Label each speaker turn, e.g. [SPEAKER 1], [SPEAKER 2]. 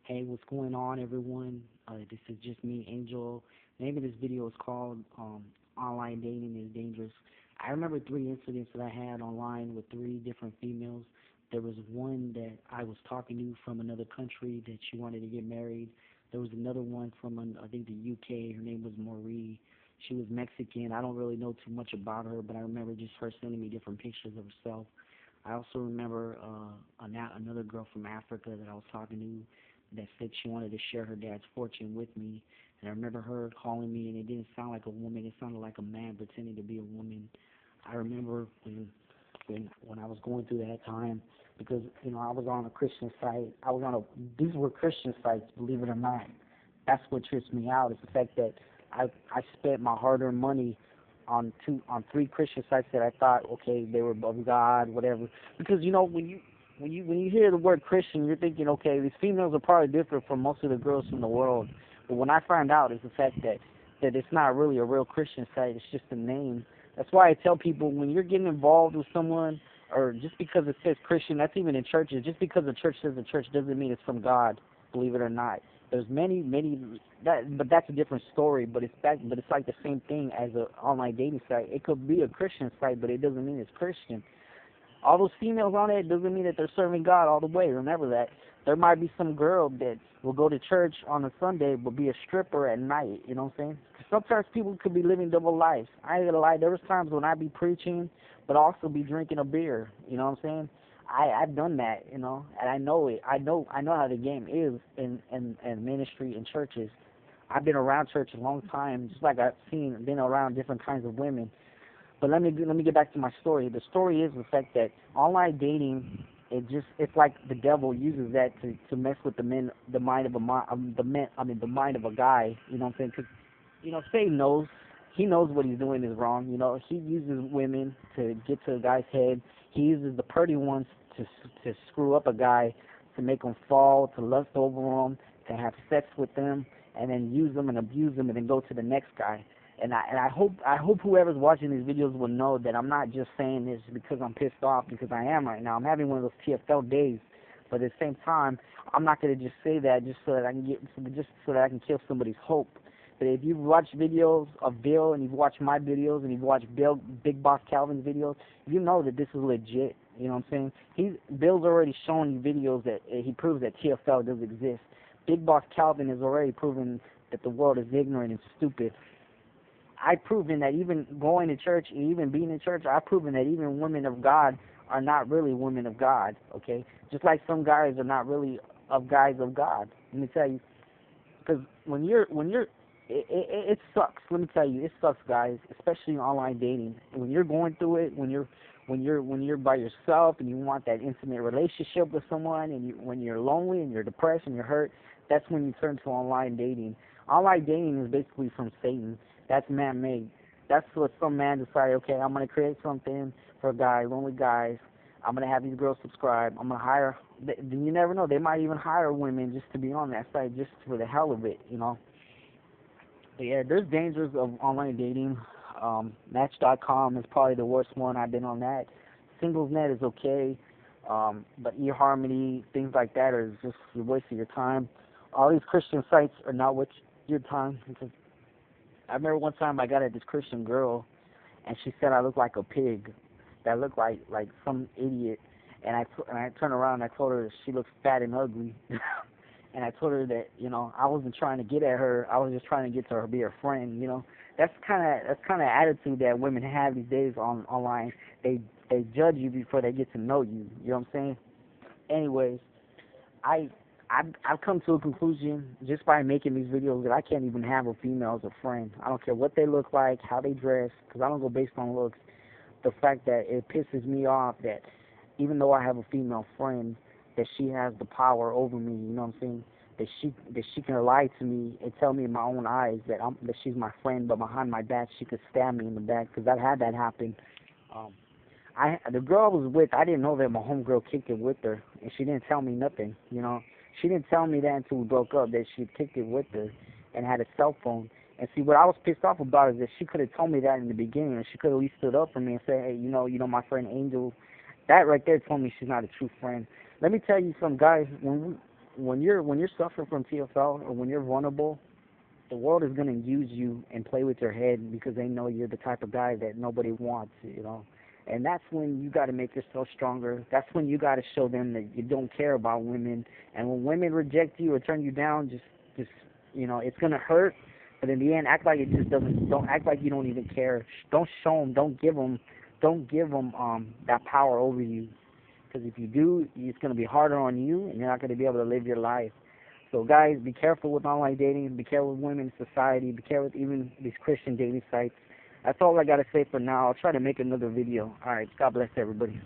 [SPEAKER 1] Hey, what's going on, everyone? This is just me, Angel. The name of this video is called Online Dating is Dangerous. I remember three incidents that I had online with three different females. There was one that I was talking to from another country that she wanted to get married. There was another one from, I think, the UK. Her name was Marie. She was Mexican. I don't really know too much about her, but I remember just her sending me different pictures of herself. I also remember another girl from Africa that I was talking to that said she wanted to share her dad's fortune with me. And I remember her calling me, and it didn't sound like a woman. It sounded like a man pretending to be a woman. I remember when I was going through that time, because I was on a Christian site. These were Christian sites, believe it or not. That's what trips me out, is the fact that I spent my hard-earned money on three Christian sites that I thought, okay, they were of God, whatever. Because when you hear the word Christian, you're thinking, okay, these females are probably different from most of the girls in the world. But when I find out, is the fact that it's not really a real Christian site. It's just a name. That's why I tell people, when you're getting involved with someone, or just because it says Christian, that's even in churches. Just because the church says the church doesn't mean it's from God. Believe it or not. There's many but that's a different story. But it's like the same thing as an online dating site. It could be a Christian site, but it doesn't mean it's Christian. All those females on it doesn't mean that they're serving God all the way. Remember that. There might be some girl that will go to church on a Sunday but be a stripper at night. You know what I'm saying? Sometimes people could be living double lives. I ain't gonna lie. There was times when I'd be preaching, but also be drinking a beer. You know what I'm saying? I've done that. And I know it. I know how the game is in ministry and churches. I've been around church a long time, just like I've been around different kinds of women. But let me get back to my story. The story is the fact that online dating, it's like the devil uses that to mess with the mind of the mind of a guy. You know what I'm saying? Because Satan knows. He knows what he's doing is wrong. He uses women to get to a guy's head. He uses the pretty ones to screw up a guy, to make him fall, to lust over him, to have sex with them, and then use them and abuse them, and then go to the next guy. And I hope whoever's watching these videos will know that I'm not just saying this because I'm pissed off, because I am right now. I'm having one of those TFL days, but at the same time, I'm not gonna just say that just so that I can kill somebody's hope. But if you've watched videos of Bill, and you've watched my videos, and you've watched Big Boss Calvin's videos, you know that this is legit. You know what I'm saying? Bill's already shown you videos that he proves that TFL does exist. Big Boss Calvin has already proven that the world is ignorant and stupid. I've proven that even going to church, even being in church, I've proven that even women of God are not really women of God, okay? Just like some guys are not really guys of God. Let me tell you, because it sucks. Let me tell you, it sucks, guys, especially in online dating. When you're going through it, when you're by yourself and you want that intimate relationship with someone, and when you're lonely and you're depressed and you're hurt, that's when you turn to online dating. Online dating is basically from Satan. That's man-made. That's what some man decided, okay, I'm going to create something for guys, lonely guys. I'm going to have these girls subscribe. I'm going to hire. You never know. They might even hire women just to be on that site just for the hell of it, But yeah, there's dangers of online dating. Match.com is probably the worst one. I've been on that. SinglesNet is okay. But eHarmony, things like that are just a waste of your time. All these Christian sites are not worth your time, because I remember one time I got at this Christian girl, and she said I looked like a pig, that looked like some idiot, and I turned around and I told her that she looks fat and ugly, and I told her that I wasn't trying to get at her, I was just trying to get to her, be her friend. That's kind of attitude that women have these days online. They judge you before they get to know you. You know what I'm saying? Anyways, I've come to a conclusion just by making these videos that I can't even have a female as a friend. I don't care what they look like, how they dress, because I don't go based on looks. The fact that it pisses me off that even though I have a female friend, that she has the power over me. You know what I'm saying? That she can lie to me and tell me in my own eyes that she's my friend, but behind my back she could stab me in the back, because I've had that happen. The girl I was with, I didn't know that my homegirl kicked it with her, and she didn't tell me nothing. She didn't tell me that until we broke up, that she kicked it with her and had a cell phone. And see, what I was pissed off about is that she could have told me that in the beginning, and she could have at least stood up for me and said, hey, my friend Angel, that right there told me she's not a true friend. Let me tell you something, guys. when you're suffering from TFL or when you're vulnerable, the world is gonna use you and play with your head because they know you're the type of guy that nobody wants, you know. And that's when you got to make yourself stronger. That's when you got to show them that you don't care about women. And when women reject you or turn you down, just you know, it's gonna hurt. But in the end, act like it just doesn't. Don't act like you don't even care. Don't show them. Don't give them that power over you. Because if you do, it's gonna be harder on you, and you're not gonna be able to live your life. So guys, be careful with online dating. Be careful with women in society. Be careful with even these Christian dating sites. That's all I gotta say for now. I'll try to make another video. All right. God bless everybody.